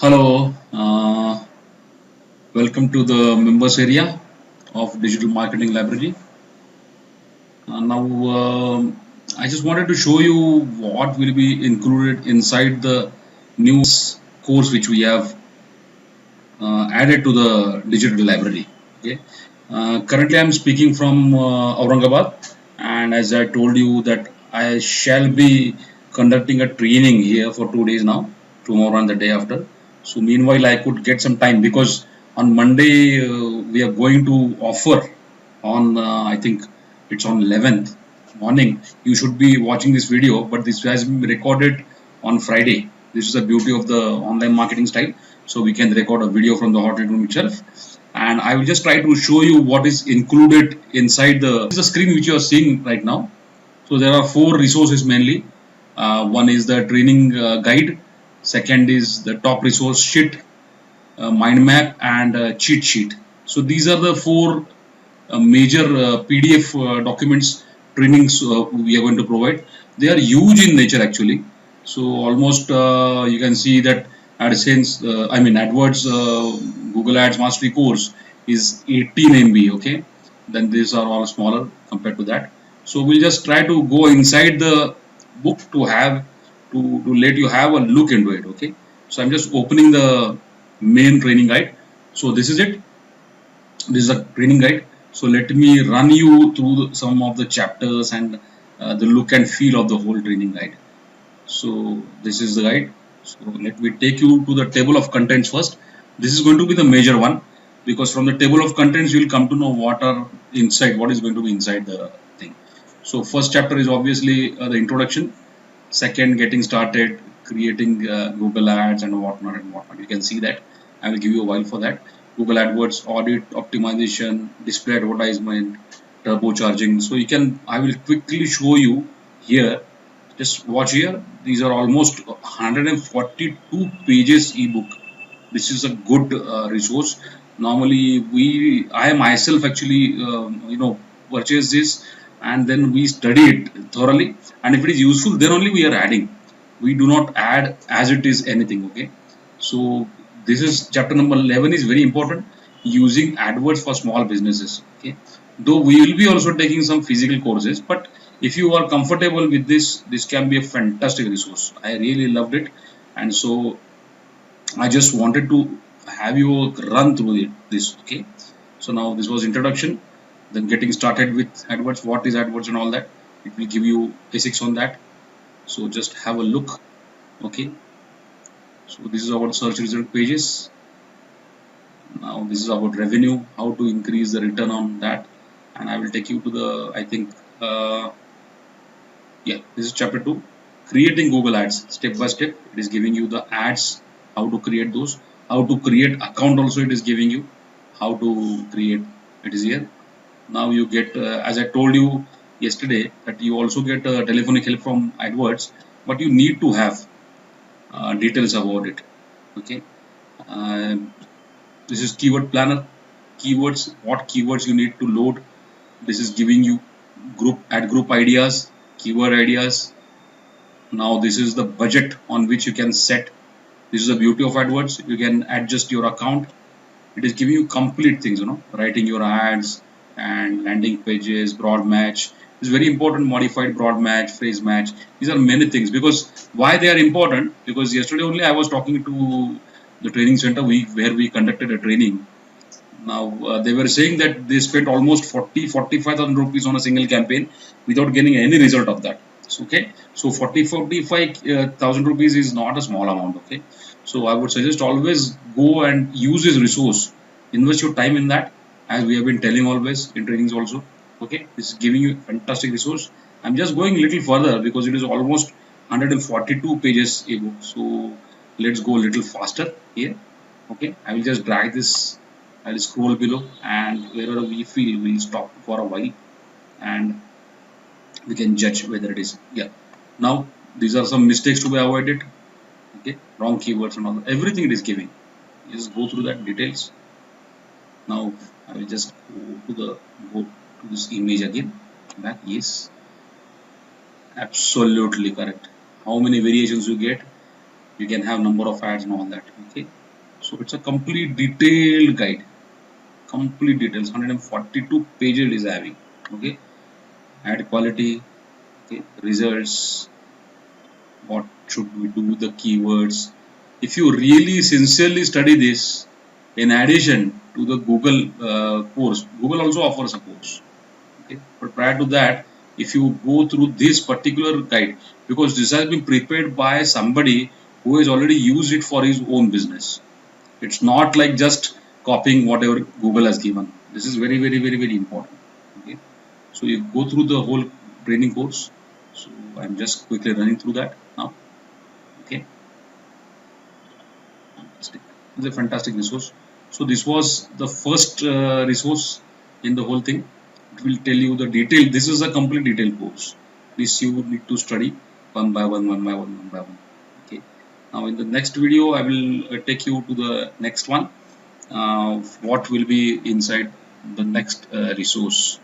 Hello, welcome to the members area of Digital Marketing Library. Now, I just wanted to show you what will be included inside the new course which we have added to the digital library. Okay. Currently, I'm speaking from Aurangabad, and as I told you that I shall be conducting a training here for 2 days now, tomorrow and the day after. So meanwhile, I could get some time because on Monday we are going to offer on I think it's on 11th morning. You should be watching this video, but this has been recorded on Friday. This is the beauty of the online marketing style. So we can record a video from the hotel room itself, and I will just try to show you what is included inside the screen which you are seeing right now. So there are four resources mainly. One is the training guide, second is the top resource sheet, mind map, and cheat sheet. So these are the four major PDF documents trainings we are going to provide. They are huge in nature actually. So almost you can see that AdSense, AdWords, Google Ads Mastery course is 18 MB. Okay, then these are all smaller compared to that. So we'll just try to go inside the book to have to let you have a look into it. Okay, so I'm just opening the main training guide. So this is it. This is a training guide. So let me run you through some of the chapters and the look and feel of the whole training guide. So this is the guide. So let me take you to the table of contents first. This is going to be the major one, because from the table of contents you will come to know what are inside, what is going to be inside the thing. So first chapter is obviously the introduction. Second, getting started, creating Google Ads and whatnot and whatnot. You can see that. I will give you a while for that. Google AdWords, audit, optimization, display advertisement, turbocharging. So you can, I will quickly show you here. Just watch here. These are almost 142 pages ebook. This is a good resource. Normally, I myself actually, purchase this, and then we study it thoroughly. And if it is useful, then only we are adding. We do not add as it is anything. Okay. So this is chapter number 11 is very important. Using AdWords for small businesses. Okay. Though we will be also taking some physical courses, but if you are comfortable with this can be a fantastic resource. I really loved it, and so I just wanted to have you run through this. Okay. So now this was introduction, then getting started with AdWords. What is AdWords and all that? It will give you basics on that. So just have a look. Okay. So this is about search result pages. Now this is about revenue, how to increase the return on that, and I will take you to the, I think, yeah, this is chapter 2, creating Google Ads step by step. It is giving you the ads, how to create those, how to create account also. It is giving you how to create. It is here. Now you get, as I told you yesterday, that you also get telephonic help from AdWords, but you need to have details about it. Okay. Uh, this is keyword planner. Keywords, what keywords you need to load. This is giving you group ideas, keyword ideas. Now this is the budget on which you can set. This is the beauty of AdWords. You can adjust your account. It is giving you complete things, writing your ads and landing pages, broad match. It's very important. Modified broad match, phrase match. These are many things. Because why they are important? Because yesterday only I was talking to the training center where we conducted a training. Now they were saying that they spent almost 45,000 rupees on a single campaign without getting any result of that. So, okay, so 45,000 rupees is not a small amount. Okay, so I would suggest always go and use this resource, invest your time in that, as we have been telling always in trainings also. Okay, this is giving you fantastic resource. I'm just going a little further because it is almost 142 pages ebook. So let's go a little faster here. Okay, I will just drag this. I'll scroll below, and wherever we feel we'll stop for a while, and we can judge whether it is. Yeah. Now these are some mistakes to be avoided. Okay, wrong keywords and all that. Everything it is giving. Just go through that details. Now I will just go to this image again. Back. Yes, absolutely correct. How many variations you get? You can have number of ads and all that. Okay, so it's a complete detailed guide, complete details, 142 pages it is having. Okay, ad quality, okay, results, what should we do, the keywords. If you really sincerely study this, in addition to the Google course, Google also offers a course. Okay, but prior to that, if you go through this particular guide, because this has been prepared by somebody who has already used it for his own business, it's not like just copying whatever Google has given. This is very, very, very, very important. Okay, so you go through the whole training course. So I'm just quickly running through that now. Okay, fantastic. It's a fantastic resource. So this was the first resource in the whole thing. It will tell you the detail. This is a complete detailed course. This you need to study one by one, one by one, one by one. Okay. Now in the next video, I will take you to the next one. What will be inside the next resource.